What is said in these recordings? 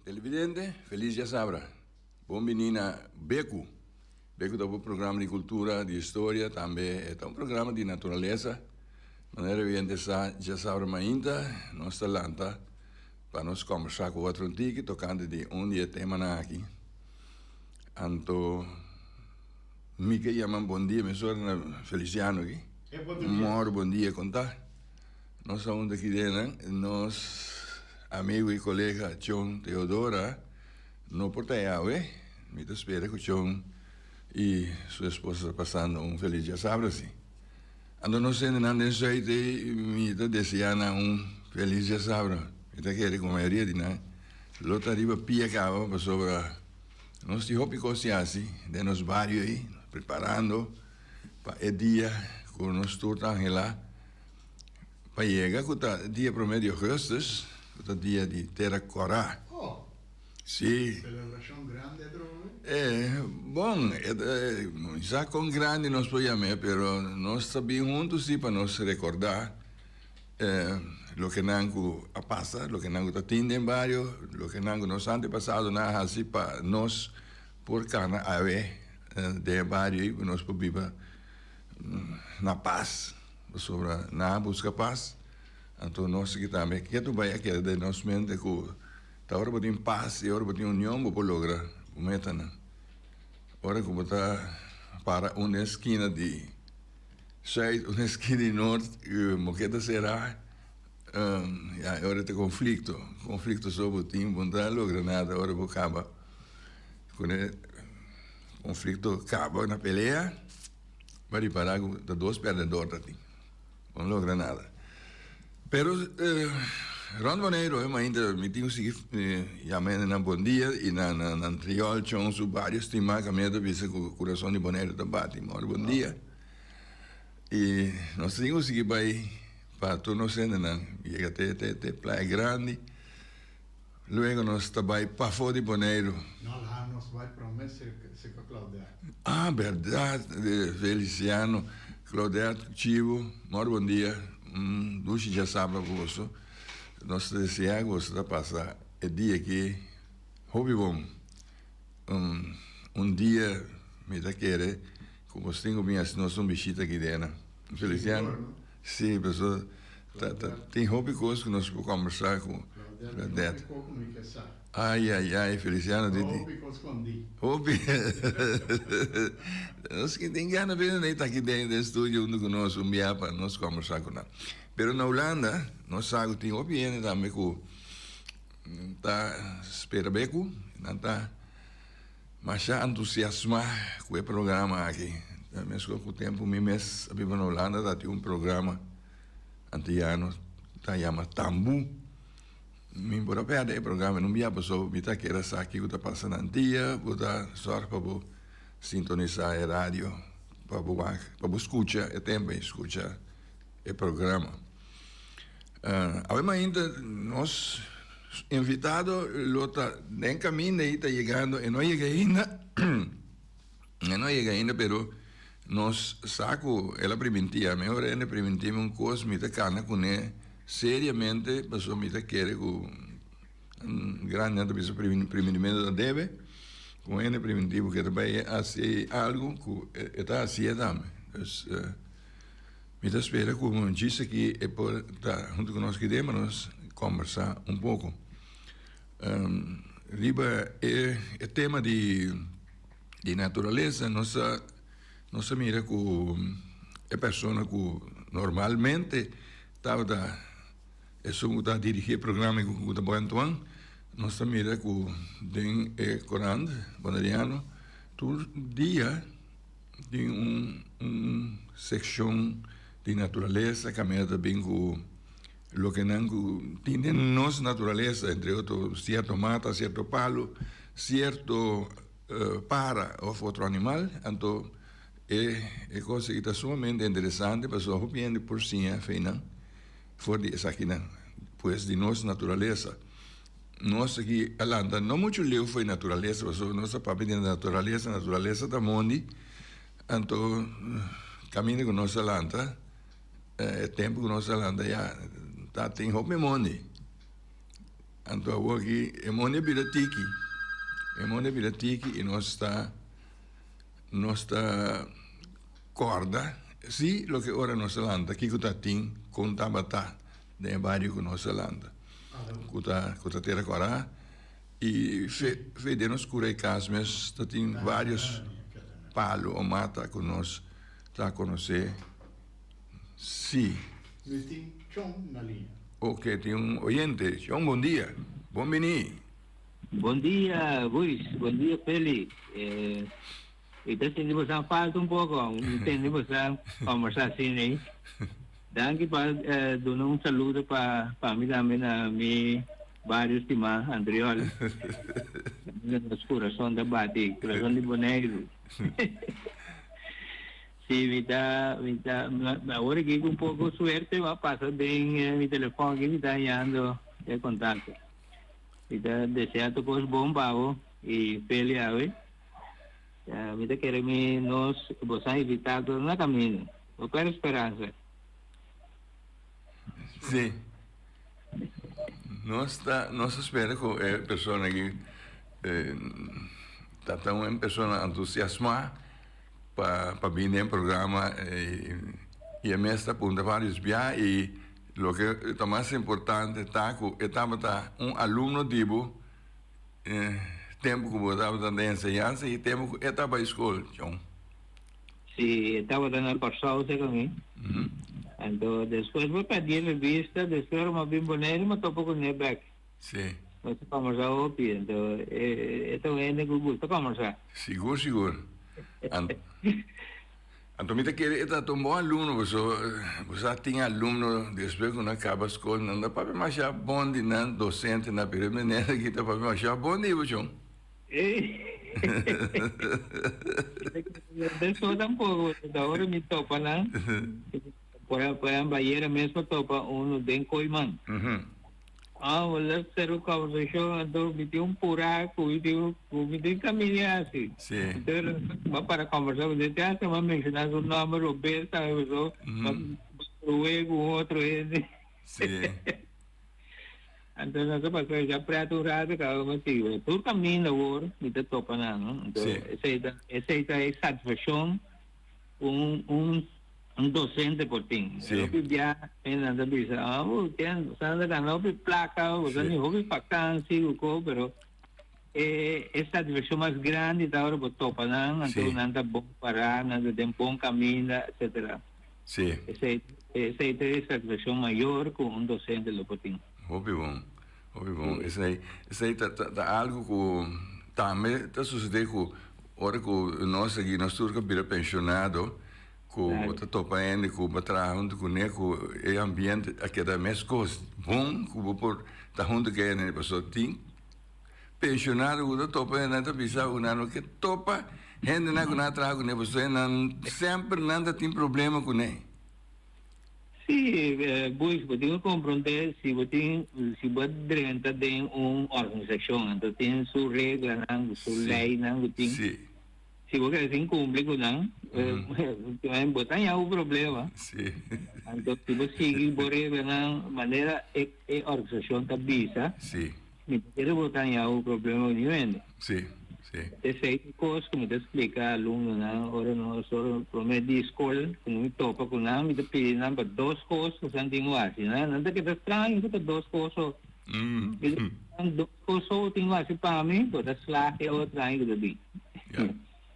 Televidente, feliz dia sabra. Bom menina Beco. Beco é um programa de cultura, de história, também é um programa de natureza. Maneira evidente já sabra ainda, nós talanta para nós conversar com outro antigo, tocando de dia tema aqui. Anto, me que chamam bom dia, me sou Feliciano aqui. Bom dia, contar. Nós somos daqui dentro, nós amigo e colega John Teodora, no Portaiao, me espera que o John e sua esposa passando feliz dia sábado, assim. Ando não sendo nada disso aí, me desejando feliz dia sábado. Então, quero com a maioria de nós, lota riba pia cava, para sobre nós tínhamos coisas assim, de nos vários aí, preparando para o dia, com nós todos lá, para chegar com o dia promédio de agosto, o dia de Terra Corá. Oh, sim. Celebração grande, Drone? Bom, já com grande nós podemos, mas nós sabemos juntos para nos recordar o que nango passa, o que nango está tendo em vários, o que nango nos antepassados na assim para nós por cana a ver de vários nós podemos na paz, sobre na busca paz. Então nós que também que tu vai aqui de nós mente que tá hora botar paz e hora botar união para lograr o meta né. Hora que botar para uma esquina de sul, uma esquina de norte, moqueta será hora de conflito sobre o time, botar logra nada, hora que acaba quando conflito acaba na peleia, vai parar de dois perdedores assim, não logra nada. Pero Ron Boneiro ainda me tinha que chamar na bom dia e na triol tinha vários temas que me dava com o coração de Boneiro da bate, mora bom dia. E nós tínhamos que ir para todo o centro, chega até Praia Grande. Luego nós trabalhamos para fora de Boneiro. Não, lá nós vai para o mês se com Claudete. Ah, verdade, Feliciano, Claudete, Chivo, mora bom dia. Duas já sabe você, nós desejamos de passar o dia que hobby bom, dia me dá querer, como tenho minhas nós visita aqui dentro, Feliciano, sim, pessoal, tem hobby coisas que nós podemos conversar com Claudete. Ai, Feliciano, hobby coisas escondi. Hobby, nós que tem gana de ver tá aqui dentro do estúdio junto conosco, para nós conversar com ela. Pero na Holanda, nós sabemos que tem hobby também que tá espera beco, não tá mas já entusiasmar com o programa aqui. Mesmo com o tempo, mês a na Holanda, tem programa antiano, tá chama Tambu. Me embora perder o programa, não me há pessoa que está querendo saber o que está passando no dia, para sorte para sintonizar a rádio, para escutar, é tempo de escutar o programa. Ainda nós invitados, nem caminho está chegando, e não chega ainda, pero nós saco ela preventiva, melhor é preventiva coisa, me cana com seriamente, pessoa me quer com grande prevenimento da deve, com ele preventivo que vai fazer algo que está assim também. Me espera como disse que é por estar junto com nós que demos nós conversar pouco. Riba é tema de natureza, nossa mira com a pessoa que normalmente estava está dirigir programa com o Antoine, nós mira com den Corán bonariano, todo dia tem seção de natureza, caminha também com lo que tiene nos naturaleza, entre otros, cierto mata, cierto palo, cierto para o otro animal, entonces es cosa que está sumamente interesante, pero só viendo por si, feina, for de esa aqui, pues de nossa natureza. Nós aqui, Alanda, não muito leu foi natureza, mas nossa papai de natureza da mundo, então, caminho com nossa Alanda, tempo com nossa Alanda, já tá tem roupa mundo. Então, aqui, é mundo biratiki, e nós está corda, sim, lo que ora nossa Alanda, aqui que tá tem, com tabata, de barrio com nossa Alanda. Kuta terra corá e fedemos cura e casmes tem vários palo ou mata que nós está a conhecer sim na linha. Ok, tem oyente Chong, bom dia, bom venir. Bom dia, Luis. Bom dia, Feli. Ito sini sa falta un poco, intendi sa conversar assim, Danke pa doon un saludo pa family namin na may varios tima Andriol. Nos corazón da Batik, corazón de Bonegro. Sí, ahora que un poco suerte va a pasar bien mi teléfono que me está llamando de contacto. Desea tu cos bombao y pelea, me te quiere nos vos a invitar na camino. O quero esperança. Sim. Nós espera que a pessoa que está tão pessoa entusiasmada para vir no programa e a mestra apunta vários viagens e o que é mais importante está que estava aluno tipo tempo que estava na ensinança e tempo que estava na escola, John. Sí, estaba dando el pasado conmigo. Entonces, después voy a pedir la vista, después me vi bonito, me topo con el back. Sí. Entonces, conversar hoy, entonces, esto es de gusto conversar. Seguro. Então, me querer estar um bom aluno, você tem aluno, depois quando acaba a escola, não dá para me achar bom de não docente na primeira que dá para me achar bom de John. Después tampoco, ahora me topa, ¿no? Por ejemplo, ayer mesmo topa uno de Coiman. Wala pero conversation, entonces me dio un buraco, me dio caminar así. Sí. Entonces, va para conversar, de teatro, va a mencionar su nombre, Roberta, eso, luego otro, Sí. Entonces, eso pasó ya preaturado cada motivo. Tú caminas ahora, y te topa nada, ¿no? Entonces, esa es satisfacción, un docente por ti. Sí. Yo ya en la entrevista, ¿sabes? Ganó placa, o sea, ni hobby vacancia, pero es satisfacción más grande, y ahora por topa nada, entonces nada bon parar, nada de buen camino, etcétera. Sí. Esa es satisfacción mayor con un docente lo por ti. Hobby bom. Isso aí tá algo que também tá sucedendo que hora que nós aqui nós turca vira pensionado, que tá topando que para junto com o ambiente aqui da mais coisa bom que por tá junto que é né pessoa tem pensionado que tá topando nada bisa ano que topa gente na que na trago né pessoa não sempre nada tem problema com né. Sí, pues tengo que comprender si vos dentro de una organización, entonces tienen su regla, su ley, Sí. Si vos querés incumplir con nada, vos tenés un problema. Sí. Entonces, si vos sigues por regla, manera organización te avisa, Sí. ni siquiera vos tenés un problema ni vende. Sí. Essa é coisa que me explica aluno, né? Ora nós prometo de escola, como me topa com nada, me pede para duas coisas, que tenho assim, né? Não é que é estranho, que duas coisas. Duas coisas tenho assim para mim, toda slag é outra ainda bem.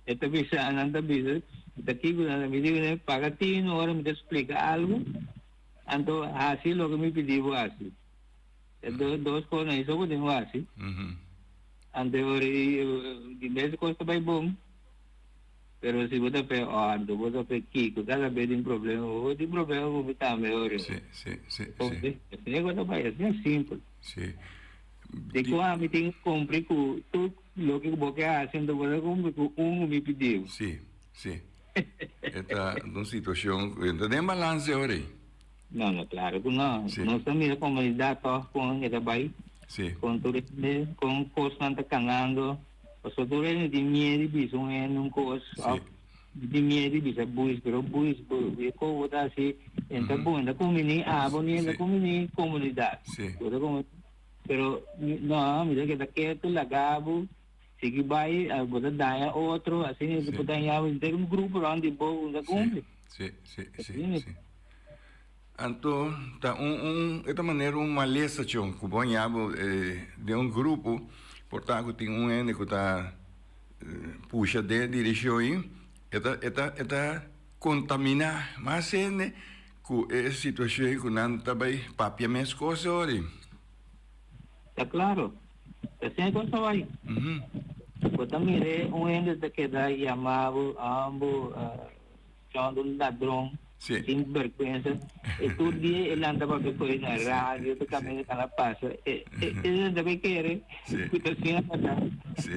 Esta bisa, nanda bisa, daqui quando me digo, né? Pagatino, ora me explica algo, então assim logo me pediu assim. Duas coisas, isso eu tenho assim. Ante ori di mesa costa bay bom. Pero si você pe ordo, você pe kiko, cada vez tem problema, ou tem problema com vitamina, ora. Sì, sì, sì, Porque esse negócio vai assim, é simples. sì. De que a mim tem que cumprir com tudo o que você fazendo, você cumpre com me pediu. Sì, sì. Esta una situazione, tem balance ora. Não, não, claro que não. Sim. Nós também a comunidade tá com ele vai Sì, com turismo, com constante canando. Os autores de medo de visão um curso, Sim. de medo de bus, pero bus, e como tá assim, então bom, da comunidade, da comunidade. sì, Pero não, me que daqui tu lagabo, sige vai, botar daia outro, assim, Sim. botar tem um grupo onde bom da cumpre. sì, sì, sì, sì. Anto, tá esta maneira uma maleza chon, que banhava de um grupo, portanto tem ene que tá puxa de direção aí, eta contamina, mas ene que é situação que não tá bem papia mais coisa ori. Tá claro? Assim é que vai. Botar mire, ende da que dá chamado ambo, chamado ladrão. Sì, Sin vergüenza, e tu dia ele andava depois na rádio, tu caminha que ela passa, ele deve querer, Sim. que assim a passar. sì,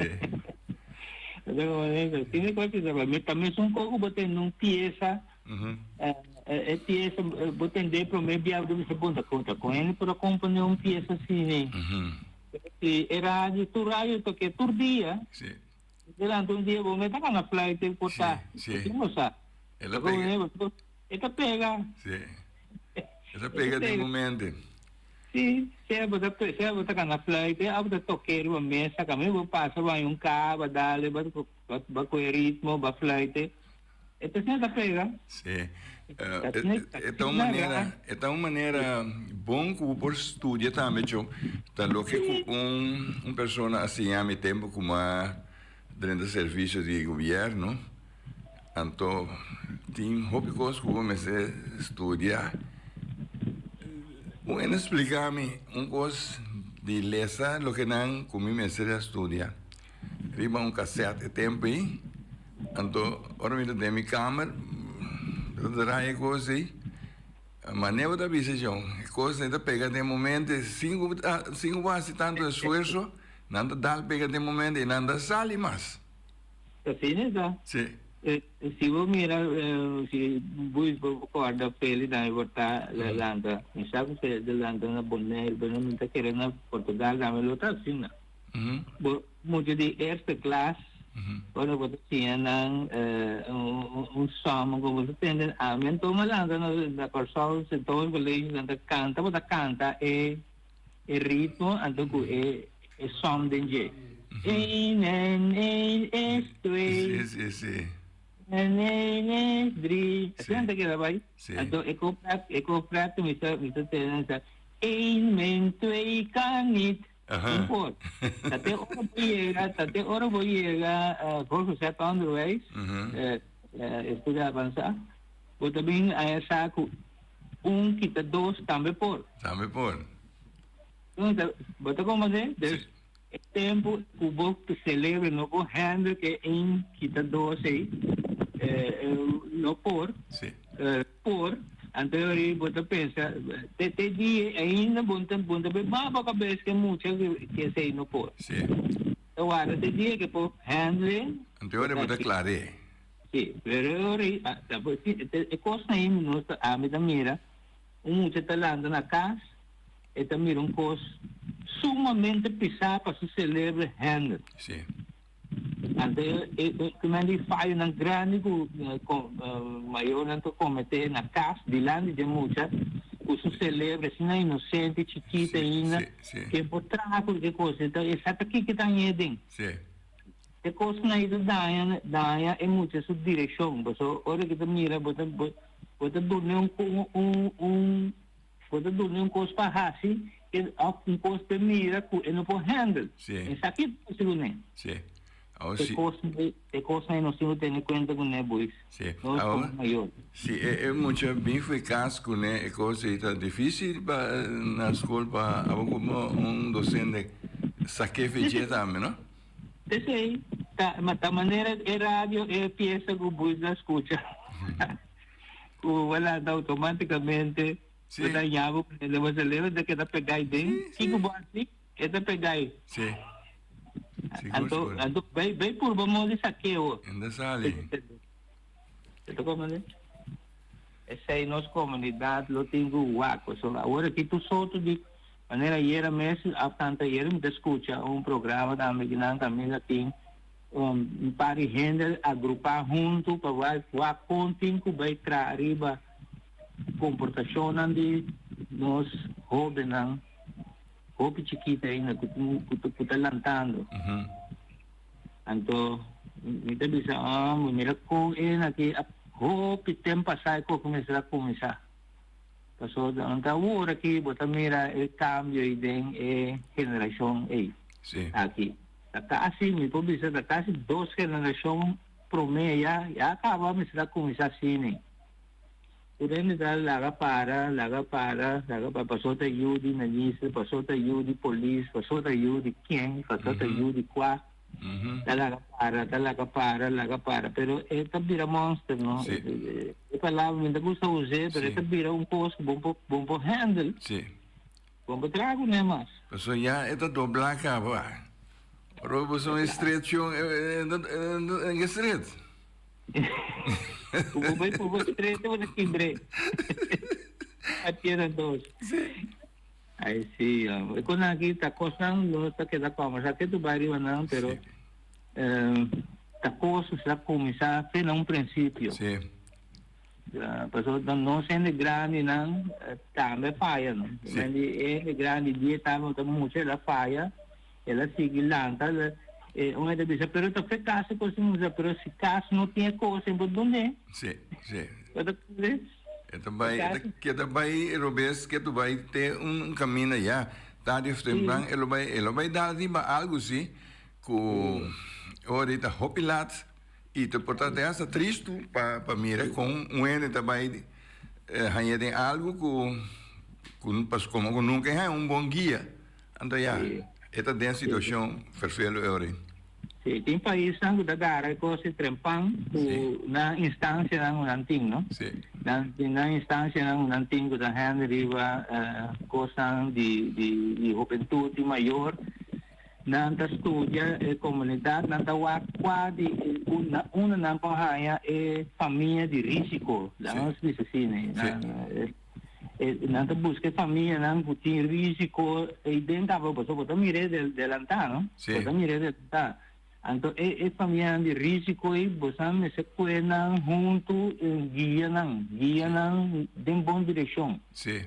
Então, tem coisa, mas também são pouco botando num pieza, pieza, botando de para mim, biar do se bonda conta com ele, para acompanhar um pieza assim, né? E rádio, tu que tu dia, sì. durante um dia, vou meter na flight e cortar. Sim. Não sabe? Ela pega, Ela pega. sì. Ela pega de momento. Sim, se você tá na flight, abre toqueiro uma mesa, kami vou passar vai um carro, dale, vai com ritmo, vai flight. Então você tá pega. Sì. É uma maneira bom que por estudar também, tá lo que pessoa assim há tempo como dentro do serviço de governo, então tem hobby coisas que comecei a estudar. Bueno, explícame coisa de lesa lo que não comecei a estudar. Riba cassete tempo aí, então agora me dei minha câmera, draai coisa aí, maneira da visão, coisa ainda pega de momento, cinco base tanto esforço, nada dá pega de momento e nada sale mais. Assim, né? Sim. Se você mirar, se você acorda pele da volta landa, sabe se de landa na Bonaire, não está querendo na Portugal, dá uma outra assim, né? Muito de first class, quando você tinha som, como você tem, a minha toma landa na Corsol, se todo o colégio landa canta, você canta é ritmo, então é som de jeito. Sì. Senta que vai. Sim. Então, ecoprato, me está ein men, twee kanit. Import. Até hora vou chegar, curso certo underways, estudar avançar. Vou também saco kita dois também por. Também por. Então, bota como é? Tempo que você celebra no handle que kita dois aí. No por, por, anterior você pensa, te dia ainda bunta bem baba cabeça que muito que sei no por. Sim. Agora te dia que por handling. Anterior você clare. Sim, pero depois é coisa aí no a me da mira, muito talando na casa, e também coisa sumamente pisar para se celebrar handle. Sim. Ante quando faz um grande maior não cometer na casa de lá de muita que se celebra assim na inocente chiquita ainda que por trás que coisa então essa aqui que está aí dentro que coisa na ida daia é muito sua direção mas hora que tu mira bota dormir coisa para assim que coisa te mira que não pode handle essa aqui é o né sim. Cosa não se tem conta com nebus. Sim. Sim, é muito bem eficaz com né, é coisa é difícil para na escola para como docente saque feijão também, não? Sei. ta manera e radio e pieza ko buis na escucha. Wala na automaticamente. Sí. Wala yabo na was a level de que ta pegay din. Kiko ba asik? Eta pegay. Sí. Ando bay por mo di saqueo. Ainda sali. Ito ko man. Essa aí nossa comunidade lo tenho waco. So agora que tu solto de maneira era mesmo a tanta era me escuta programa da Americana também tem para gente agrupar junto para vai contin que vai trazer arriba comportação de nós jovens hobby chiquita ainda que tu tá lantando. Então me te bisa mira com aqui hobby tempo sai ko começar a começar. So, ang tawura ki bota mira el cambio y den generación Sí. aquí. Casi mi po bisa casi 2 generación promedio ya acabamos de comenzar cine. Pueden dar laga para pasó de yudi nanisa, pasó de yudi police, pasó de yudi quién, pasó de yudi qua. Talaga para, pero esta vira monster, ¿no? Sí. Palabra me gusta usar, pero esta vira un post, bombo handle, Sí. bombo trago, nada más. So ya esta dobla acaba. Pero pues un estrecho en estrecho. Como voy por estrecho, voy a timbre. Aquí eran dos. Ay, sí, con aquí ta cosas no está queda como, o sea, que tu barrio no, pero ta cosa se começar a um princípio. Sí. A pessoa não sendo grande não, também falha, não. Mas é grande dia também muito ela falha, ela sigue lenta, uma vez diz, pero tu fez caso com isso, pero se caso não tinha coisa, então onde? Sí, sí. Pode ver? Kita vai robes que tu vai ter caminho já. Tá de frente, ele vai dar de algo sim, com ahorita hopilat e te portar essa triste para mirar com ene também hanya tem algo com pas como nunca é bom guia. Então já, esta den situação perfeito agora. Sim, tem país que da gara coisa trempang na instância ng nanting, no? Sim. Na instância ng nanting ko da handriva coisa de juventude maior na anta estudia comunidade na anta quase una na pahaya família de risco lá nos vicine na anta busca família na putin risco e dentro va botar mire delantano botar mire delantano. Então, família de risco e você se cuida junto guia de boa direção. Sim.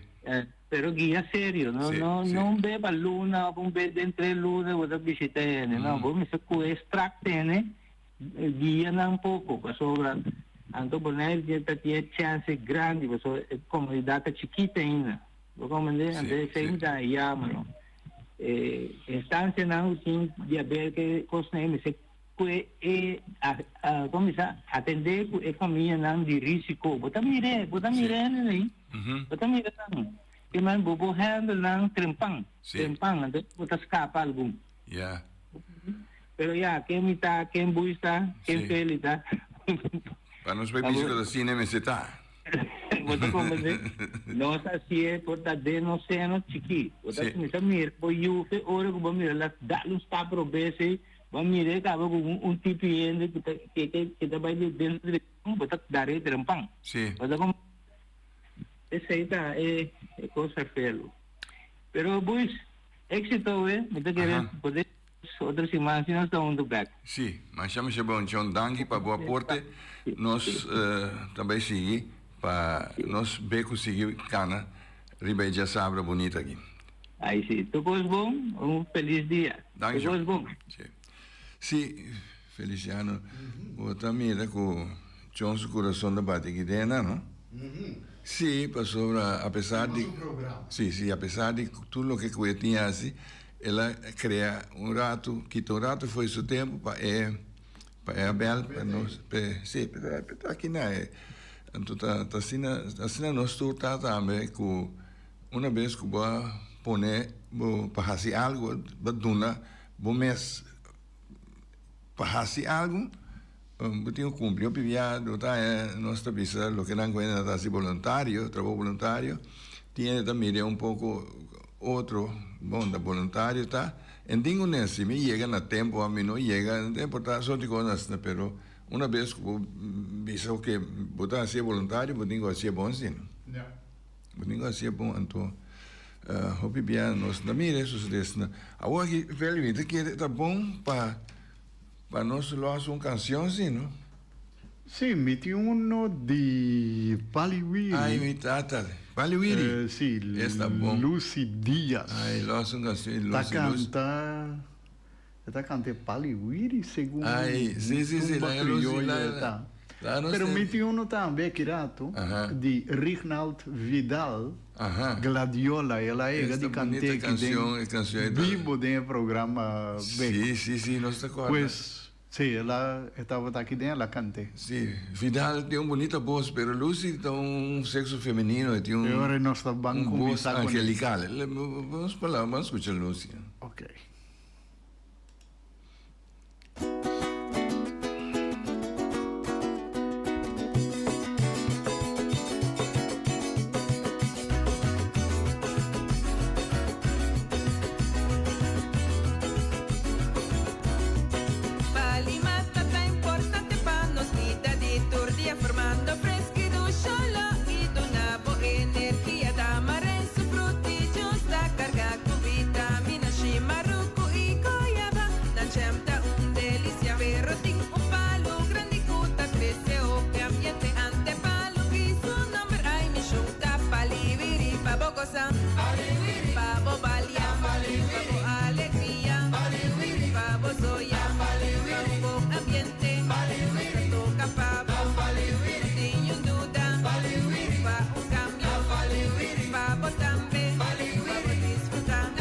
Pero guia sério, não beba luna, não beba entre luna, você visita ele, não, você se cuida extracte, né? Guia um pouco, para sobra. Então, por exemplo, já tem chance grande, você comunidade chiquita ainda. Você compreende? Então, ainda mano. Instância não tem diabetes cosneme se começar a atender a família não de risco bota mire né bota mire não que man bobo handle não trempang então bota escapa algum pero quem está quem busca quem felita para nos bebidos da cinema se tá. Você compreende? Nós assim por da no seno chiqui. Você começa a mirar, pois eu fe hora que vamos mirar lá, dá luz está pro bese, vamos mirar acaba com tipo ainda que tá vai dentro de você dar aí trempang. Sim. Você como esse aí tá coisa felo. Pero pois éxito me tá querendo poder outras imagens estão indo back. Sim, mas chama-se bom John Dangi para boa porte. Nós também seguimos para nós ver conseguir cana ribeira sabra bonita aqui. Aí sim, tudo bom, feliz dia. Tudo bom. Sim, Feliciano, o também com John su coração da bate que tem, não? Sim, passou apesar de sim, apesar de tudo o que eu tinha assim, ela cria rato, que o rato foi seu tempo para Abel, para nós, sim, para aqui não é. Então, assim nós estamos também com uma vez que vou poner para fazer algo, vou donar, vou mês para hacer algo, tengo cumplido piviado, no está pisando lo que no encuentra así voluntario, trabajo voluntario, tiene también un poco otro, bueno, voluntario está, en tengo si me llegan a tiempo, a mí no llegan, no importa, son cosas, pero una vez visto que botar así voluntario, pues tengo así bon, sí, ¿no? Ja. Pues tengo así bon, entonces, hopi bien, nos, mire, eso es de, ahora que, felizmente, que está bon para nós lo hace una canción, sí, ¿no? Sì, metti uno di Paliwiri. Ay, mi tata, Paliwiri. Sì, Está bom. Lucy Diaz. Ay, lo hace una canción, Ta Lucy Luz. canta... Esta canta Paliwiri, segundo. Ai, sì, tumba la Lucy, criolla, tá. la non Però sei- metti uno também curato Aha. di Rinald Vidal, Ajá. Gladiola, ela é Esta de bonita cante que canción, tem canción. vivo dentro do programa Beco. Sí, no está acuerdo. Pues, sí, ela estava aqui dentro, ela cante. Sí, Vidal tiene una bonita voz, pero Lucy tiene un sexo femenino, tiene E un, agora nós vamos un voz conversar com ele. angelical. Vamos a escuchar Lucy. Ok. Palimata tá importante para nós vida de tour dia formando fresco do cholo e do nabo energia da maré frutídeos da carga com vitamina chimaruco e goiaba na chemta delícia verroting palo grande cuta cresceu que ambiente ante palo que su nombre ai me chuta paliviri babo cosa babo balia babo alegria babo zoya babo ambiente toca pavo tenho dúvida pa um cambio babo também babo desfrutar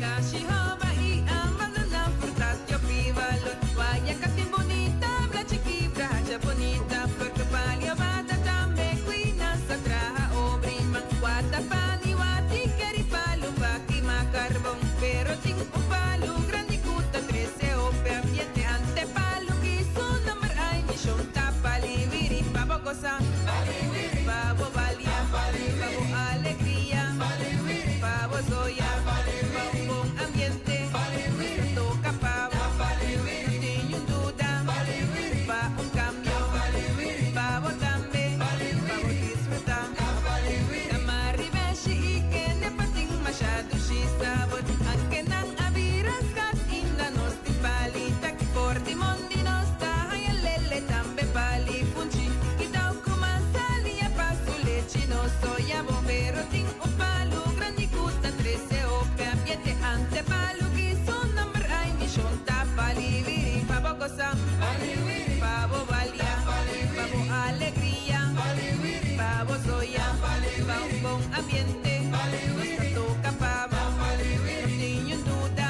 Kashi homa e amando na fruta yo pivalo vaya casi bonita bla chiquita haja bonita flor que palio bata também quina satraha obrima wata pani wati keri palo baki macarbon pero ting un palo grande cuta trece ope ambiente ante palo que su nombre ay mi shonta paliviri babo cosa babo balia babo alegría babo zoya babo bom ambiente toca pavo tenho dúvida pa um cambio babo também babo desfrutar Namaribeshi e que ne pating masyado si sabot ang kenang abiras kat inda nos ti palita ki forti mondi nos tahay lele tambe pali punchi kitaw kumasali a pasule chino soya bombero ting un palo grandi kuta trece ope ambiente ante palo ki son number ay mi shonta paliviri babo cosa babo balia babo alegría babo soya babo bom ambiente nuestra toca pavo tenho dúvida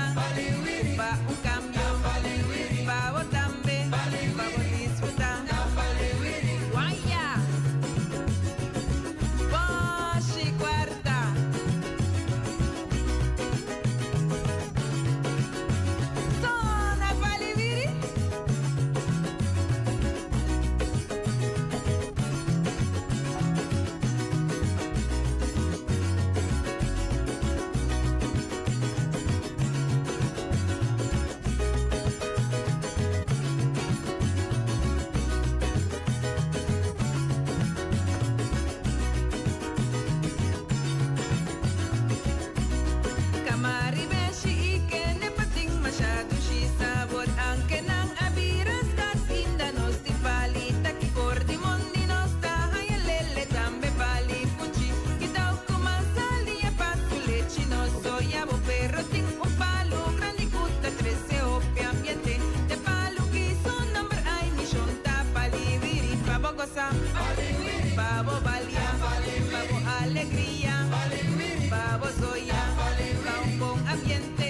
pa un cambio babo también babo disfrutar guaya Boshi quarta Sona paliviri Kamaribeshi e que ne pating masyado si sabot ang kenang abiras kat inda nos ti palita ki kordi mondi nos tahay lele tambe pali punchi kitaw kumasali a pasule chino soya bo perro ting un palo grandi kuta trece ope ambiente de palo ki son number ay mi shonta paliviri babo cosa babo balia babo alegría babo soya babo bom ambiente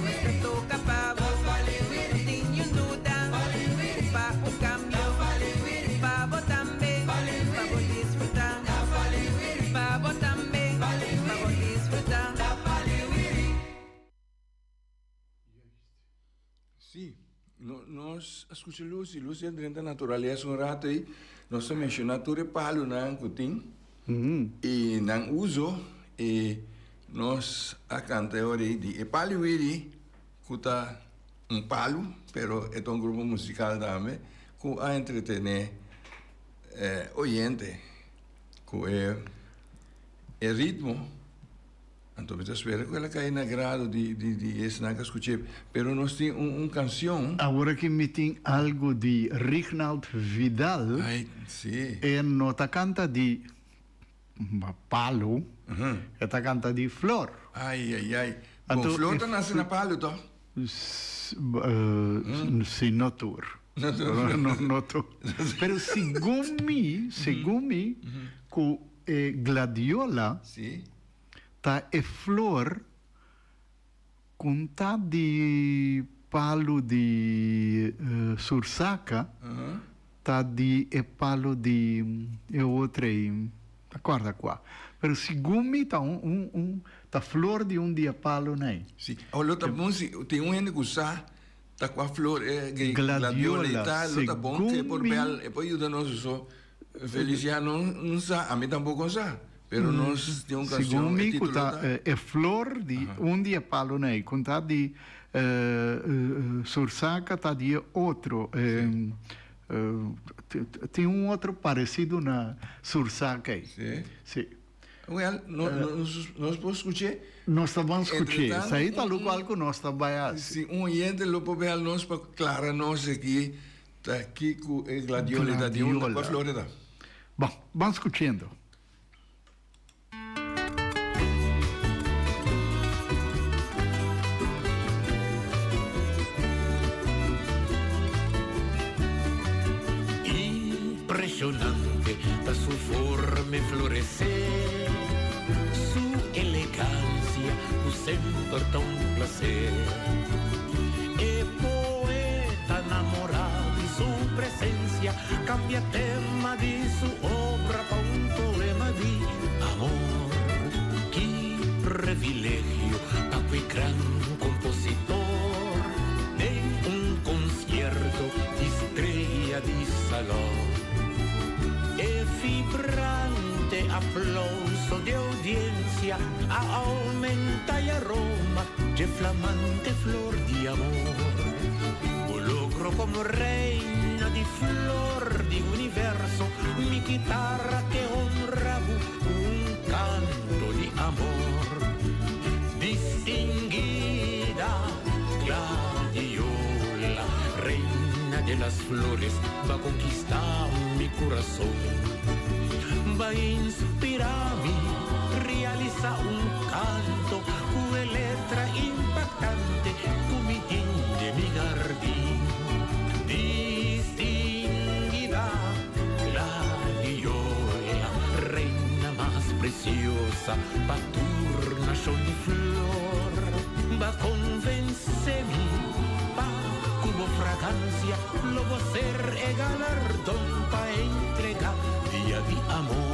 nuestra toca pavo tenho dúvida pa un cambio babo também babo desfrutar babo também babo desfrutar Sí, nós escutamos Lucy dentro da natureza um rato aí, nós mencionamos tudo palo na cutim e na uso e nós a canta ori de palo ele cuta palo, pero é um grupo musical também que a entretener oyente, que é ritmo. Então, eu espero que ela caia na grado de esse que escutei. Pero nós temos canção. Agora que me tem algo de Reginald Vidal, Ai, sim. nota canta de palo, esta canta de flor. Ai. Então, Bom, flor nasce na palo, tá? Sim, notur. Notur. Pero segundo me, que gladiola, Sim. tá é flor com tá de palo de sursaca, tá de palo de outra aí, acorda qua. Pero segundo me tá tá flor de dia palo né. Sim. Olha, tá bom se tem gente que usa tá com a flor gladiola e tal, tá bom que por bel e poi ajuda nós só Feliciano não sabe, a mim tampouco sabe. Pero nós temos canção segundo me titulada é flor de dia palo né, com tá de sursaca tá de outro. Tem outro parecido na sursaca aí. Sim. Well, nós podemos escutar. Nós estamos escutando. Isso aí tá louco algo nós trabalhamos. Se oyente lo pode ver nós para clara nós aqui tá aqui com gladiola da de uma com a Flórida. Bom, vamos escutando. Impressionante da sua forma florescer, sua elegância, o sempre tão placer. É poeta namorado e sua presença cambia tema de sua obra para poema de amor. Que privilégio para o grande compositor em concierto de estreia de salão. E vibrante aplauso de audiencia aumenta y aroma de flamante flor de amor. O logro como reina de flor de universo, mi guitarra que honra un canto de amor. Distinguida gladiola, reina de las flores, va a conquistar mi corazón, va a inspirarme, realiza un canto, una letra impactante, como de mi jardín. Distinguida gladiola, reina más preciosa, paturna son de flor, va a convencerme, como fragancia, lo voy a hacer el galardón para entregar día de amor.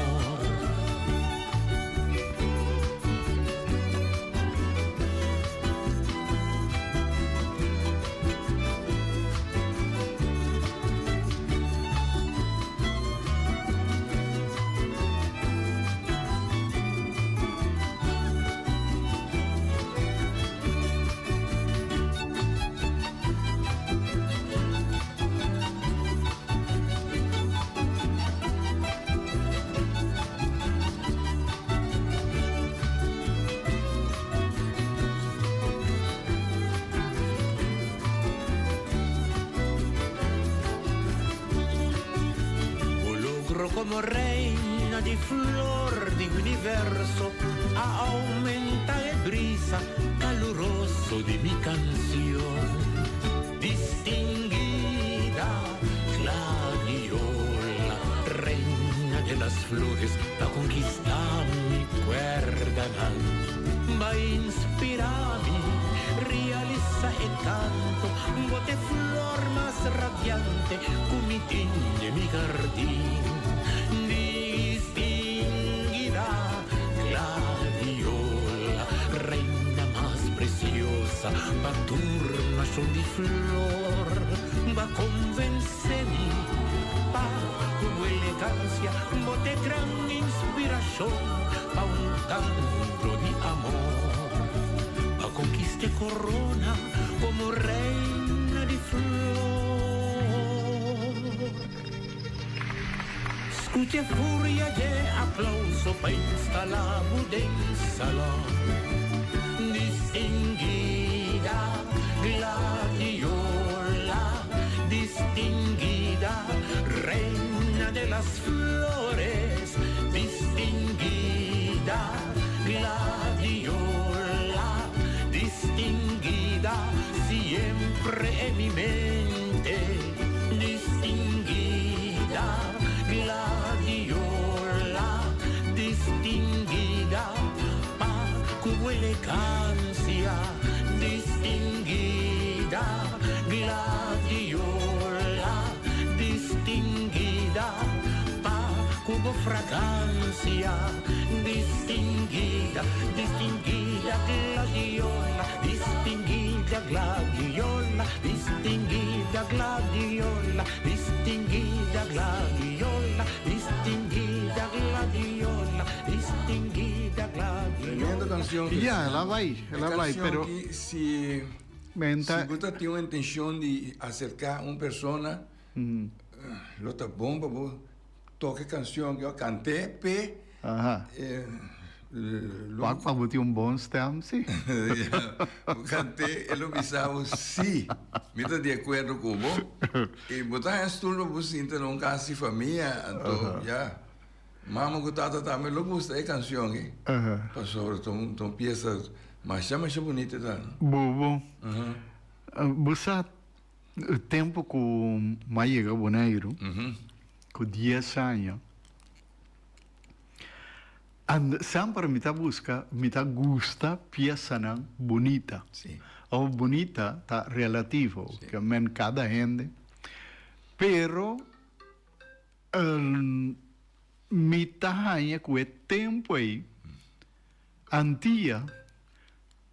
Como reina de flor de universo, aumenta el brisa caluroso de mi canción. Distinguida gladiola, reina de las flores, va a conquistar mi cuerda, va a inspirarme, realiza el canto, bote flor más radiante, cumitín de mi jardín. Distinguida gladiola, reina más preciosa, casa, pa turna son di flor, va convencemi, pa con elegancia, bote gran inspiración, pa un canto di amor, pa conquiste corona como reina di flor. Escuche furia de aplauso pa instalamos en salón. Distinguida gladiola, distinguida reina de las flores, distinguida gladiola, distinguida siempre en mi mente, distinguida gladiola, distinguida pa como elegancia, distinguida gladiola, distinguida pa como fragancia, distinguida, distinguida gladiola, distinguida gladiola, distinguida gladiola, distinguida gladiola, distinguida gladiola, distinguida Tremenda gladiola. canción. Ya, ela vai, pero Que se menta, você tem uma intenção de acercar uma pessoa, lo tá bom para tocar canção que eu cantei, pe aha, wag pa buti bom stem, sim. eu cantei, ele pensava sim, me tá de acordo com você, e botar em estudo você então não casa família, então já, mama que tata também lo gusta a canção que, Aha. passou então peça mais bonita tá, Bobo. Busa tempo com Maia Boneiro, com 10 anos. And sempre me gusta pieza nan bonita. sim, O bonita tá relativo, que men cada gente. Pero me tá com o tempo aí, antia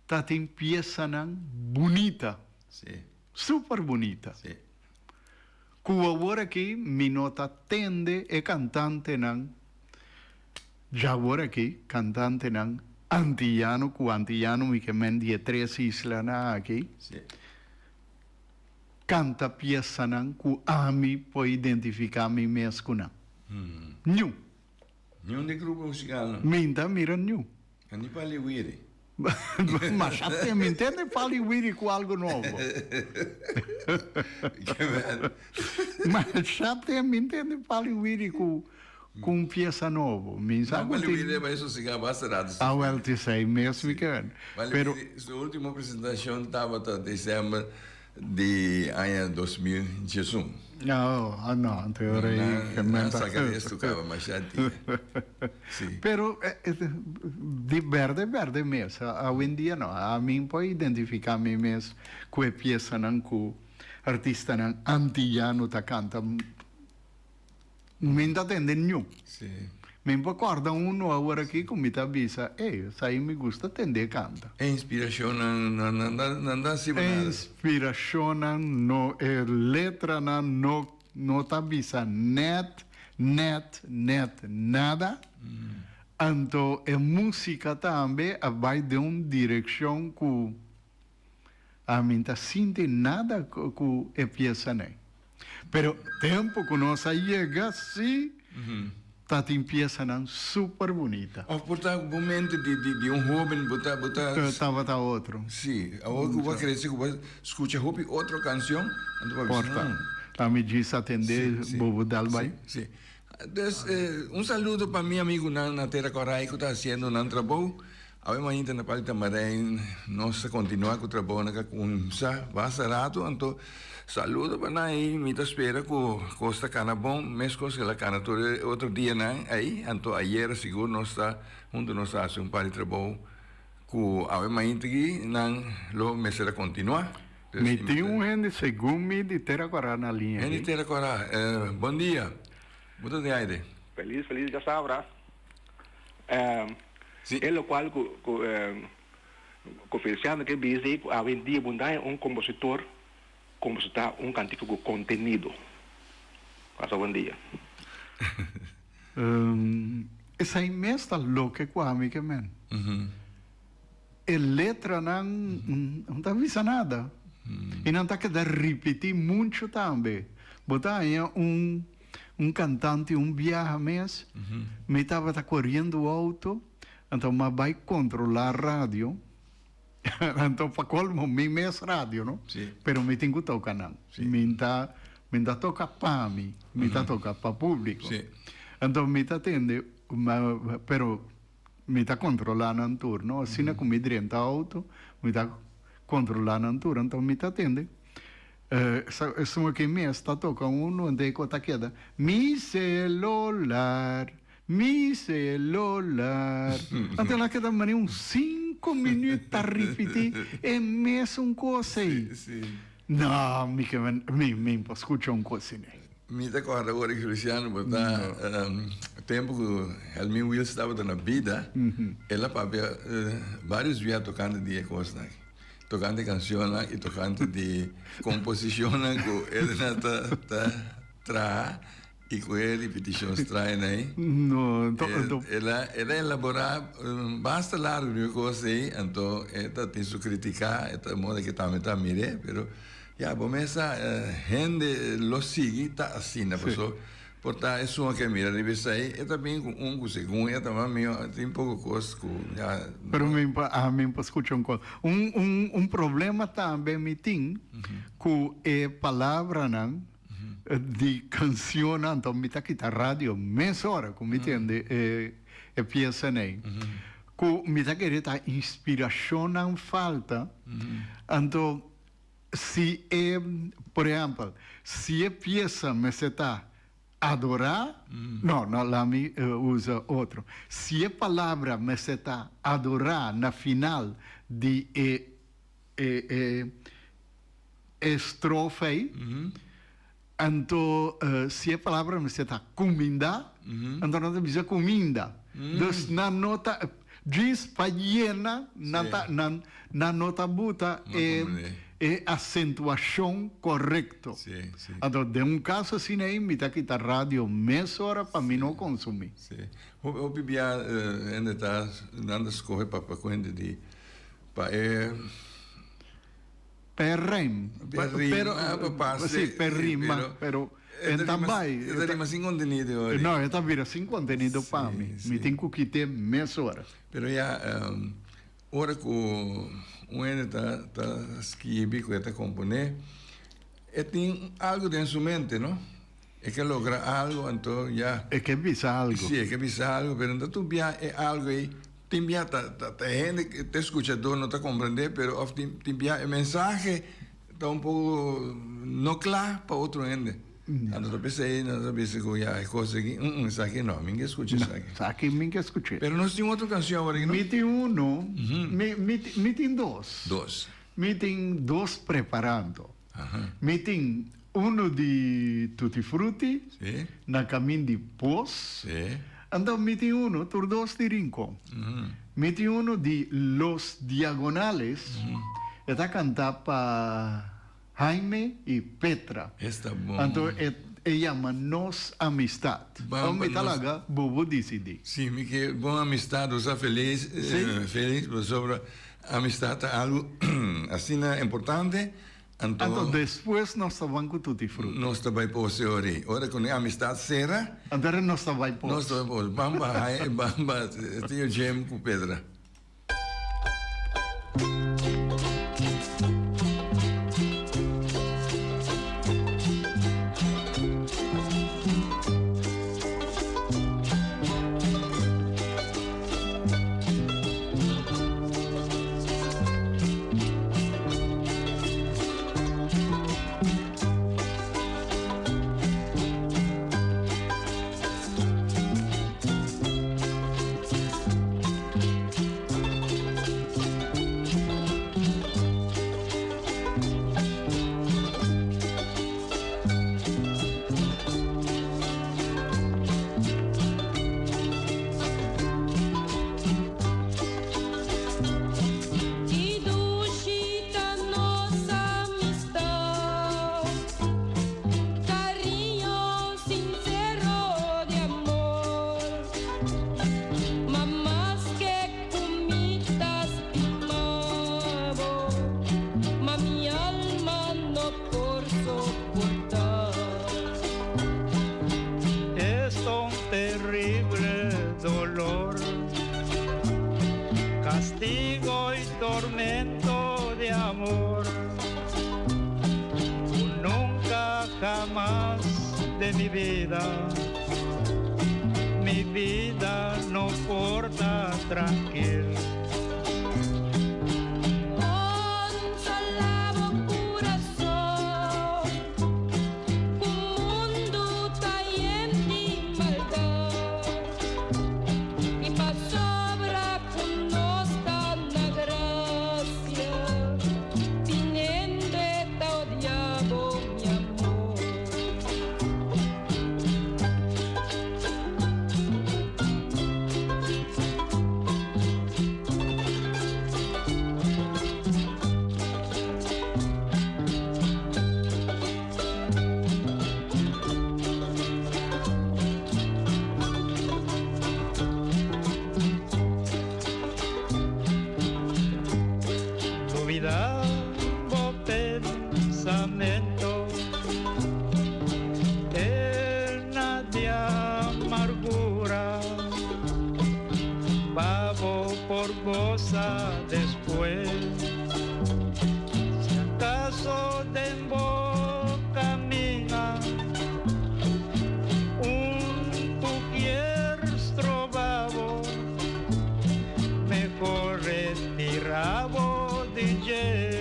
tá tem pieza nan bonita, sim, super bonita. sim. Que agora aqui me nota tende e cantante nan já agora aqui cantante nan antillano que antillano me que men de 3 islas na aqui sim. canta pieza nan que a mim pode identificar me mesmo com nan. New. Nenhum de grupo musical, não. Minta mira new. Ani para Liwiri. Mas até me entende para ir com algo novo. Mas até me entende para ir com pieza novo. Me Não, sabe para Liwiri vai sossegar bastante. Ah, well, te sei mesmo que Pero sua última apresentação estava em dezembro de ano 2018. não, teoria que Não sacaria isso tocava mais chatinho. Sim. Pero de verde mesmo. Hoje em dia não. A mim pode identificar me mesmo com a pieza não com artista não antillano tá canta. Me entende nenhum. Sim. Me recorda agora aqui que me avisa, aí me gusta atender canta. É inspiração, não dá assim para nada. Inspiração, no, letra, não te avisa net, nada. Então, a música também vai de uma direção que a mim não sente nada com a peça, né? Pero tempo que nós chega, sim, tá tem peça super bonita. Ou portar um momento de jovem, botar... Tava outro. Sim, agora que vai crescer, que vai escutar outra canção, então vai Porta. A me diz atender Bobo Dalbai. Sim. Um saludo para meu amigo na Terra Corai que está fazendo um trabalho. Agora ainda na Palita Marém, nós continuamos com o trabalho com Vasarato, então saludo para nós aí, me espera com Costa Cana bom, mesmo que ela cana outro dia aí, então ayer seguro nós está junto nós fazemos um par de trabalho com agora ainda aqui, não me será continuar. Me tem gente segundo me de Terra Corá na linha. Gente Terra Corá, bom dia. Muito de aire. Feliz, já sabrá. Sim. É o qual Conferenciando que dice que hoy en día un compositor un cántico con contenido. Pasa buen día. Essa aí mesmo está louca com a amiga, man. E letra não está vista nada. E não está que repetir muito também. Botar aí um cantante, viaja mesmo, me estava correndo o auto, então mas vai controlar a rádio. Então, para colmo, me mesmo rádio, não? Sim. Pero me tenho que tocar, não. Me está tocar para mim, me está tocar para o público. Sim. Então, me está atendendo, pero me está controlando o turno. Assim, como me dentro do auto, me está controlando o turno. Então, me está atendendo. Isso que me está tocando um de cota queda. Mi celular. Então, ela queda uns 5 minutos a repetir. É mesmo coisa aí. Não, me escuta coisa aí. Me recordo agora que o Luciano botar o tempo que o meu Will estava na vida, ela para vários dias tocando de coisa, tocando canções e tocando de composição que ele tá e com ele repetições trai aí. Não, então ela elaborar basta largo de coisa aí, então ela tem que criticar, esta moda que também tá mire, pero ya, bom, essa gente lo sigue, tá assim, né, pessoa? Portanto, é só que mira, deve sair, é também com segundo, é também tem pouco custo, já. Pero a mim escuta coisa. Problema também me tem com a palavra não de canção, então me tá aqui a rádio, meia hora, como me entende, é peça nem. Com me tá querendo a inspiração não falta, então se por exemplo, se a peça me está adorar, não, lá me usa outro. Se a palavra me está adorar na final de estrofe aí, então se a palavra me está comida, então não precisa comida. Então na nota diz pagina na nota buta é acentuação correta. Sim, sim. Então, de caso assim, aí, me está aqui a rádio meia hora para mim não consumir. Sim. O bibia ainda está dando escorrer para corrente de Perrim. Sim, perrima, pero também. Rima sem conteúdo. Não, esta vira sem conteúdo para mim. Me tem que ter meia hora. Pero já, hora que o ainda está escrevendo, está componer, tem algo dentro de sua mente, não? É que logra algo, então já. É que visa algo. Sim, é que visa algo, mas então tu via é algo aí. Tem via gente que te escuchador não está compreendendo, mas tem via mensagem está pouco não claro para outro gente. Então eu pensei que já é coisa aqui, isso aqui não, ninguém escuta isso aqui. Isso aqui ninguém escuta. Mas nós temos outra canção agora aqui, não? Me tem me tem dois. Dois. Me tem dois preparando. Me tem de Tutti Frutti, Sim. na caminho de Pós. Sim. Então me tem por dois de Rincón. Me tem de Los Diagonales. Está cantado para Jaime e Petra. Está bom. Então, chama Nos Amistad. Então, me talaga, bobo decidi. Sim, porque boa amistade, usar feliz sobre amistade, algo assim importante. Então, depois nós vamos com Tutti Frutti. Nós também podemos orar. Ora, com a amistade será? Então, nós vamos com. Nós também podemos. Bamba, tenho gem com pedra. Nunca jamás de mi vida no porta tranquila. Después, si acaso tembo camina, tu quieres trovavo, mejor retiravo DJ.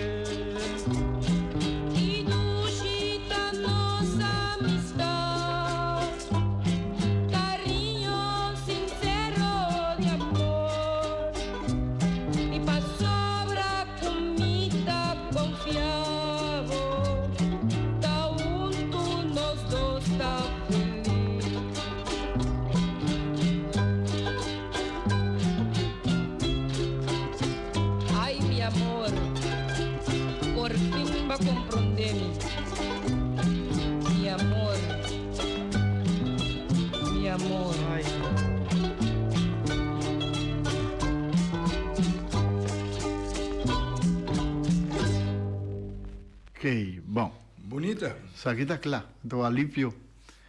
Ok, bom. Bonita. Isso aqui está claro. Então, alívio.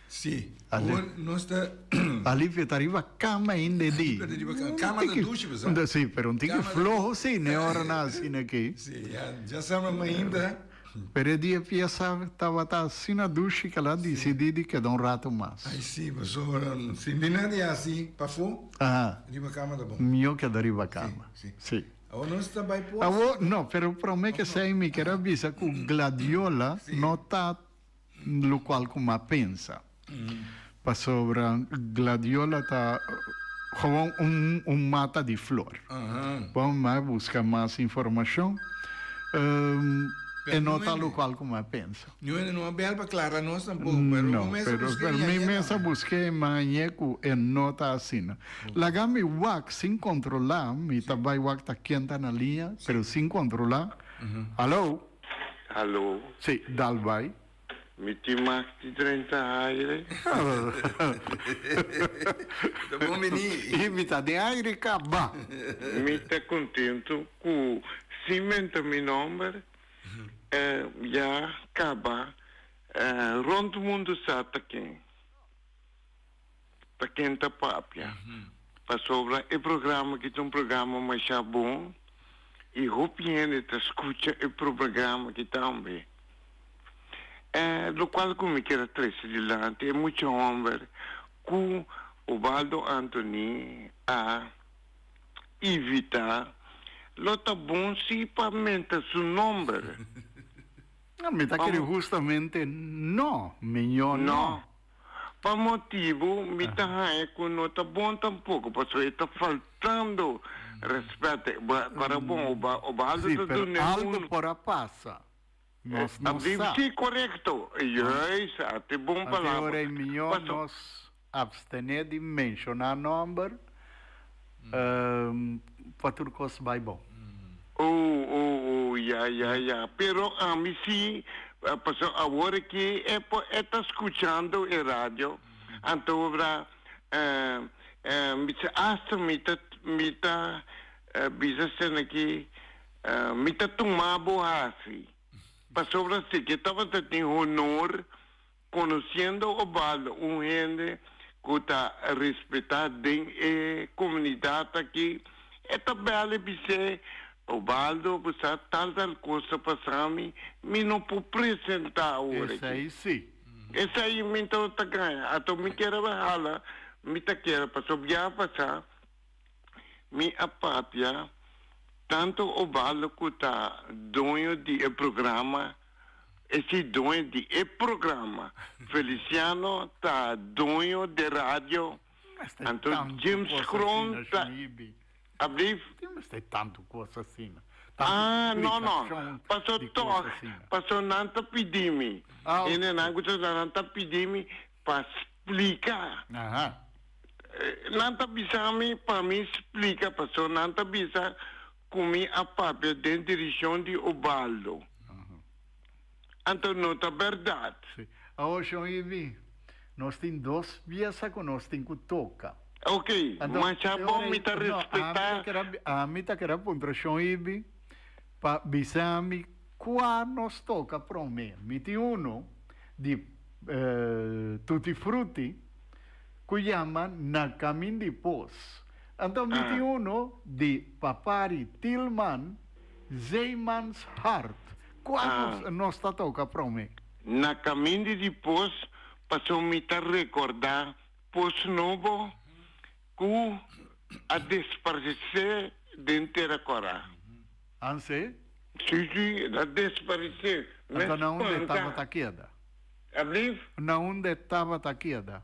Sim. Ale- Agora nós está... Alívio está arriba cama ainda di. Cama da ducha, pessoal. Sim, pero um tique Cama da- flojo, sim, né? Hora na assim aqui. Sim, já sabemos ainda. Pero dia pieza estava assim na ducha que ela decidiu que dá rato mais. Ai, sim, pessoal. Se não é assim, para fora, Ah, arriba cama tá bom. mio que da arriba cama. Sim, Sim. Agora nós está bem por... Não, pero promete que sei me que era avisa que o gladiola não está no qual como pensa. Para sobre gladiola está como mata de flor. Aham. Vamos mais buscar mais informação. E não está no qual como pensa. Não é uma bela clara nós tampouco, mas Não, pero mim mesmo busquei manheco e não está assim. Lá me wak sem controlar, me trabalho wak está quente na linha, pero sem controlar. Alô? Alô, Sim, dal vai. mi chiamaste 30 aire? Tá bom, menino. E me tá de aire acaba. Mi tá contento com cimenta mi nome, já acaba, rondo mundo sabe quem. Para quem tá papia. Para sobre o programa que é um programa mais bom, e ropiene tá escuta o programa que também. Lo qual come che era tre dilante, è molto hombre, cu Obaldo Antoni a evita, lo tá bom se pamenta su nome. Não, me tá querendo justamente não, melhor No. não. Per motivo, mi tá não tá bom tampouco, porque tá faltando respeito. Para bom, Obaldo Sim, tá pero dando algo por a passa. Nós não sabe. Sim, correto. Exato, é bom Até palavra. agora é melhor Passou. nós abstener de mencionar nome para tudo que vai bom. Ya. Pero a mim sim, agora que está escutando a rádio, então agora, me está dizendo aqui, me está tomando assim. Passou assim, que estava tendo honor, conhecendo o Obaldo, gente que está respeitado a comunidade aqui, é também a Obaldo, você tal coisa para mim, me não pode apresentar agora. Esse aí sim. Esse aí me então tá ganha. Ato me quer bahala, me tá quer para sobrar passar. Me apapia tanto Obaldo que tá dono de programa, esse dono de programa. Feliciano tá dono de rádio. Mas tem Então tanto James coisa Cron assim, tá Shonibi. abrir. Mas tem tanto coisa assim. Não. Passou nanta pedimi. Ah, Ele não gosta de nanta pedimi para explicar. Aham. Nanta bisa mi para me explica, passou nanta bisa comi a papel de direção de Obaldo. Então não tá verdade. Sim. Agora, Shonibi, nós temos duas peças que nós temos que tocar. Ok, mas já bom me tá respeitar. A mim tá querendo contra Shonibi, para bisami, quando nós toca para mim. Me tem de Tutti Frutti, que chama Na Caminho de Pós. Então, me tem de Papari Tillman, Zeymans Heart. Quando nós tá toca para mim? Na caminho de pós, passou me tá recordar pós novo que a desaparecer dentro da Corá. Anse? Sim, a desaparecer. Então, na onde estava a queda? Abrir? Na onde estava a queda?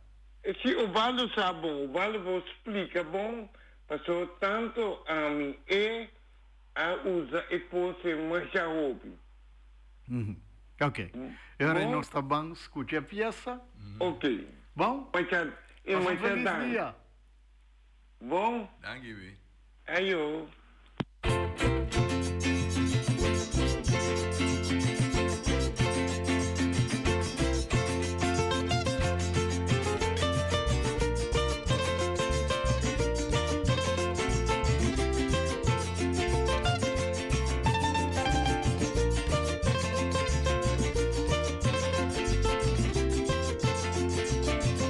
Se o Valdo sabe bom, o Valdo vos explica bom, passou tanto a mim a usa e pose mais já hobby. Ok. Agora Bom. nós vamos escutar a peça. Ok. Bom? Mas já, e Mas mais já feliz dá. dia. Bom, Danke, vi. aí eu.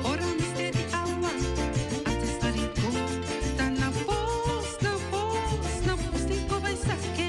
Ora mister di awan, antes tarin ko. Ta na pos, di ko vai saque.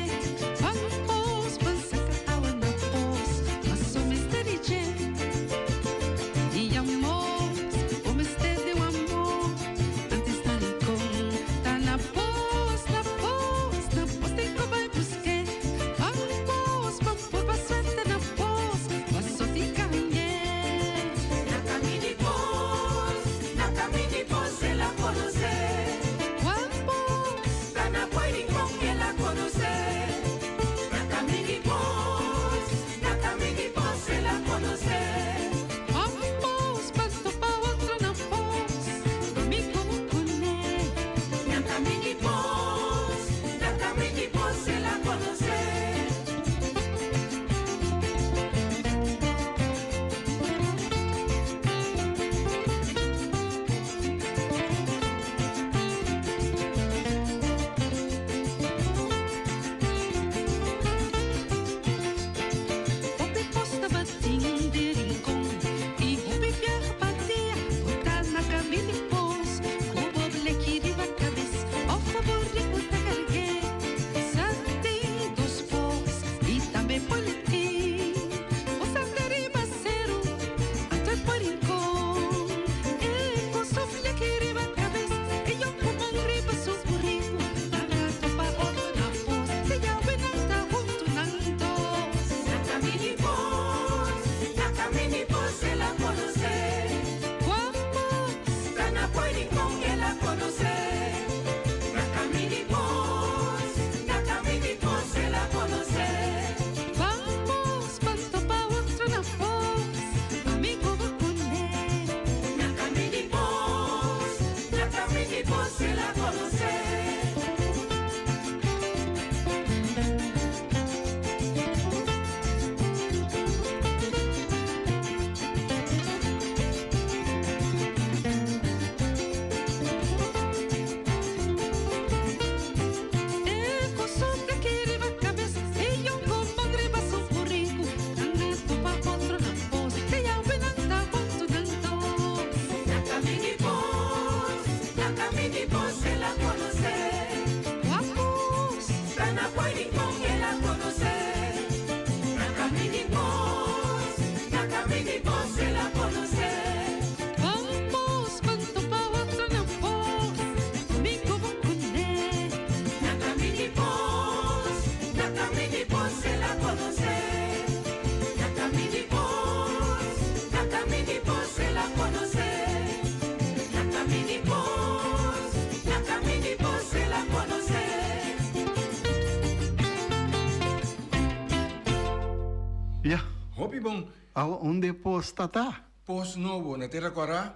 Ya. Hopi bom. Onde posta tá? Pos Novo, na Terra Corá,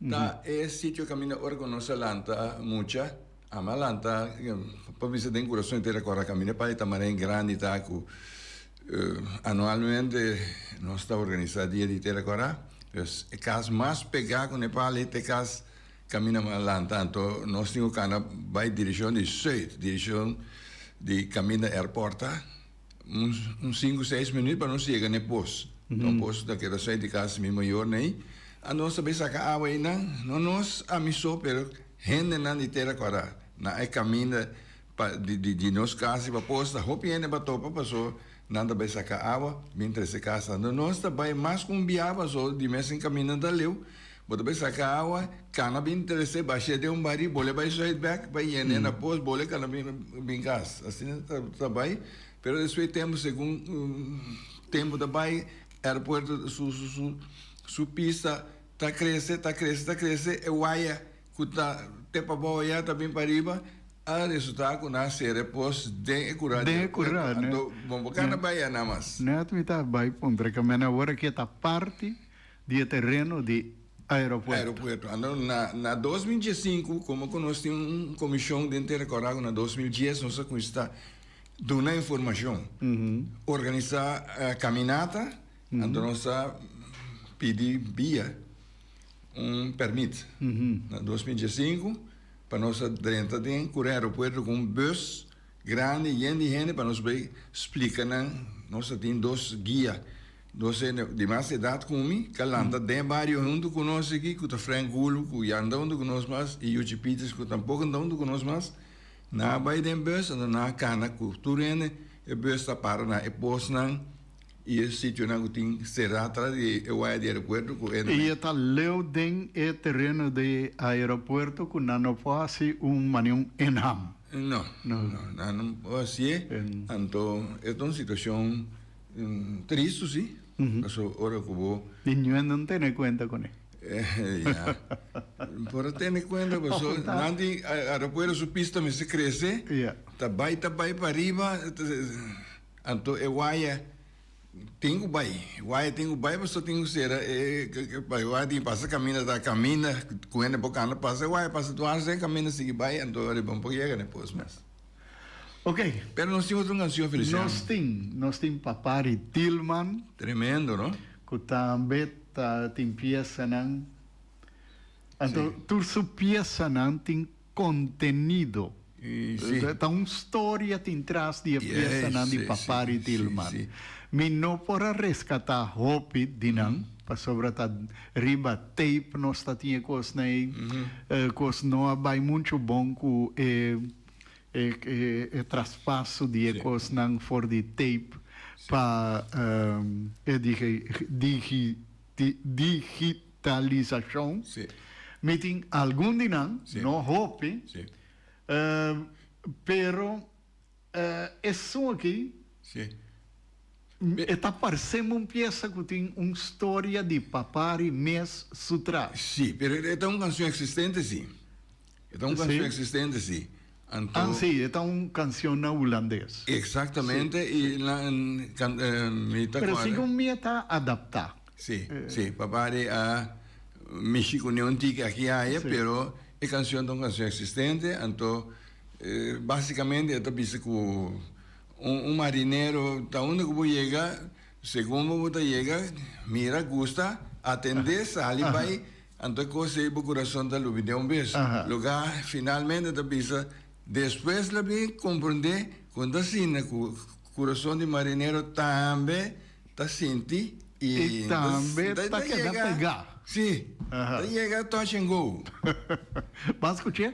tá é sítio caminha organosa lanta, mucha, ama lanta, para você tem coração Terra Corá caminha para tamanho grande tá com anualmente nós está organizado dia de Terra Corá, pues é caso mais pegar com Nepal é caso caminha mais lanta, então nós temos cana vai direção de sul, direção de caminho aeroporto, uns 5, 6 minutos para nós chegar no posto. Então, posto daquela saída de casa mesmo maior, né? A nossa vez saca água aí, não nós amissou, pero gente não de terra corá. Na é caminho de nós casa para posta, roupa ainda para topa, passou, nada vai sacar água, mientras se casa. Nós também mais com biava, só de mês em caminho da leu. Bota vai sacar água, cana bem interessante, baixa de baril, bole vai sair back, vai ir na posto, bole cana bem gas. Assim também, pero depois temos segundo tempo também aeroporto su pista tá cresce e waia que tá tepa boia também para riba a resultado com na série pos de curar né? Bom, bacana baia nada mais. Né, tu tá vai pontra que mena agora que tá parte de terreno de aeroporto. Então, na 2015, como nós tínhamos uma comissão de intercorago na 2010, nós conquistamos dar informação, organizar a caminhada. Então, nós pedimos via permite. Na 2015, para nós dentro de o aeroporto com um bus grande, gente, para nós explicar, nós temos 2 guias, 2 de mais idade comigo, que anda de vários junto com nós aqui, que o Frangulo, que o anda junto com nós mais, e o Chipitas, que tampouco anda junto com nós mais, na vai de bus, na cana, cultura, e bus está para na posto, e esse sítio não tem será atrás de aeroporto com ele. E está leu den e terreno de aeroporto com não pode manium enham. Não assim. Então é uma situação triste, sim. Passou hora que vou. Ninguém não tem conta com ele. Por ter conta, passou. Nandi aeroporto su pista me se cresce. Tá vai para arriba. Então é waia. Tenho bai, mas só tenho ser bai tem passa camina com ele bocana passa passa do ar sem camina seguir bai então ele bom porque é depois mas. Ok. Pero nós temos outra canção Feliciano. Nós tem Papari Tillman. Tremendo, não? Que também tem pieza não. Então tu su pieza não tem conteúdo. Tá uma história tem traz de pieza não de Papari Tillman. Me não para rescatar hopi dinang para sobre ta riba tape nós tá tinha coisa né coisa não vai muito bom com traspasso de coisa não for de tape para digitalização. Me tem algum dinang não hopi pero isso aqui está parecendo uma peça que tem uma história de Papari mês sutra. Sim, mas é uma canção existente, sim. É uma canção existente, sim. Então, sim, é uma canção na holandês. Exatamente, e mas sim, como está adaptada. Sim, Papari a México não antiga aqui aí, pero é uma canção existente, então basicamente é também com marinheiro, da onde eu chega, segundo eu chega, mira, gusta, atender, sali, vai, então coisa o coração da lube de beijo. Lugar, finalmente, da bisa, depois ela vem compreender, quando assim, o coração de marinheiro também está senti e também está querendo pegar. Sim, está chega, touch and go. Vamos escutar?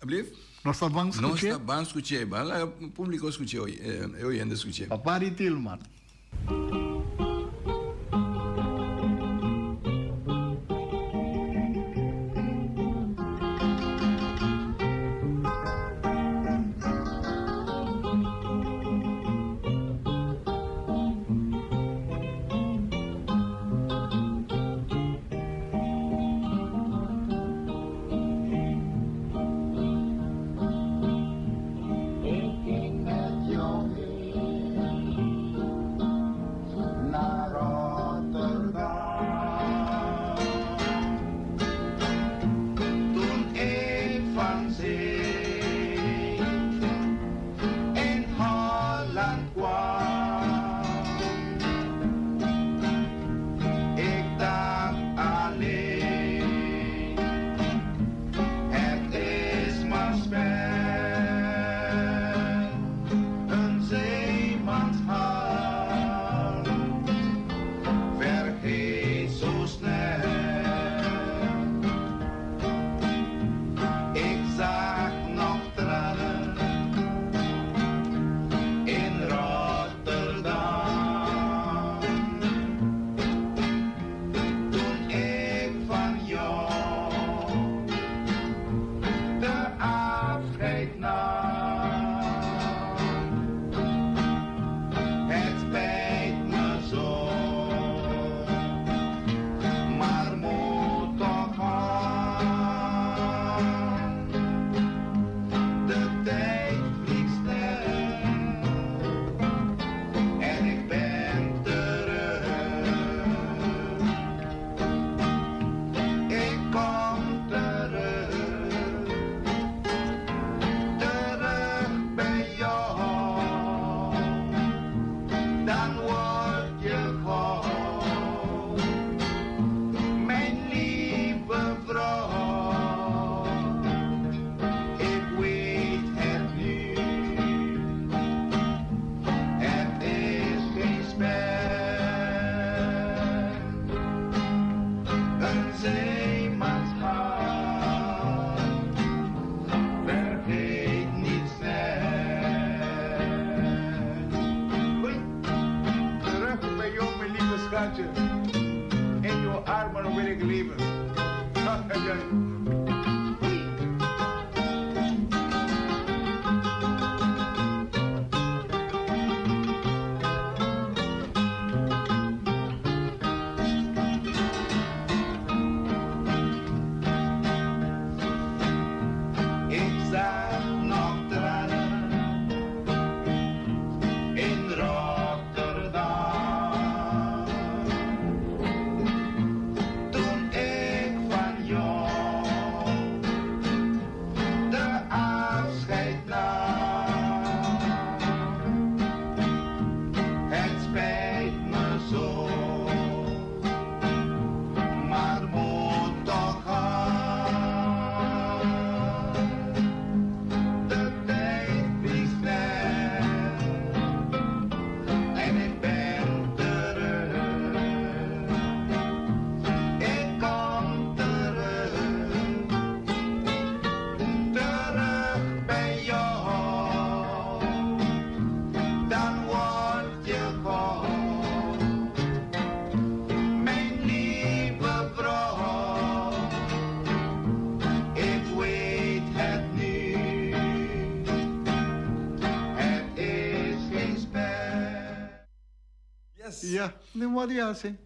Abliv? Nós vamos escutar? Nós vamos escutar. O público escutou hoje. Eu ainda escutei. Papari Tillman. schatje. In jouw armen wil ik leven. Ik zag nog tranen in Rotterdam. Toen ik van jou de afscheid nam. Het spijt me zo, maar moet toch gaan. De tijd vliegt snel en ik ben terug. Ik kom terug bij jou. Dan word je gewoon mijn lieve vrouw. Ik weet het nu, het is geen spel. Yes. Ja, de Maria sim.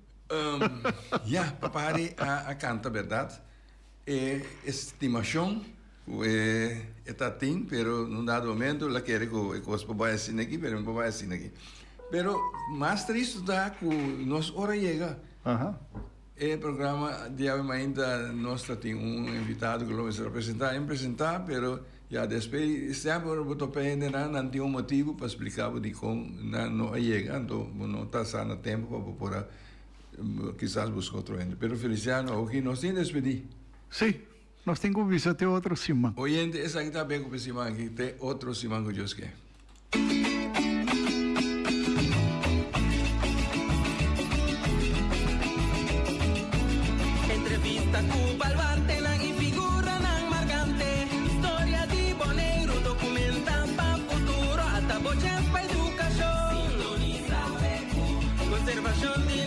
Ja, papari a canta, ¿verdad? Estimación, está tin, pero en un dado momento la quiere que os papá decir aquí, pero no papá decir aquí. Pero más triste da que nos hora llega. Ajá. El programa de hoy ainda nós tem invitado que lo vamos a representar, pero ya después sempre botou para generar não tem motivo para explicar de como não chega, então não está sano tempo para quizás buscar outro ente. Pero Feliciano, hoje nós temos despedir. Sí, nos tengo que visitar otro Simán. Oyente, essa aqui está bem com o Simão, aqui tem outro Simão que Deus quer. Entrevista Cuba al Bartelan y figura nan marcante. Historia di Boneiro documentan pa futuro hasta boches pa educación. Sintoniza conservación de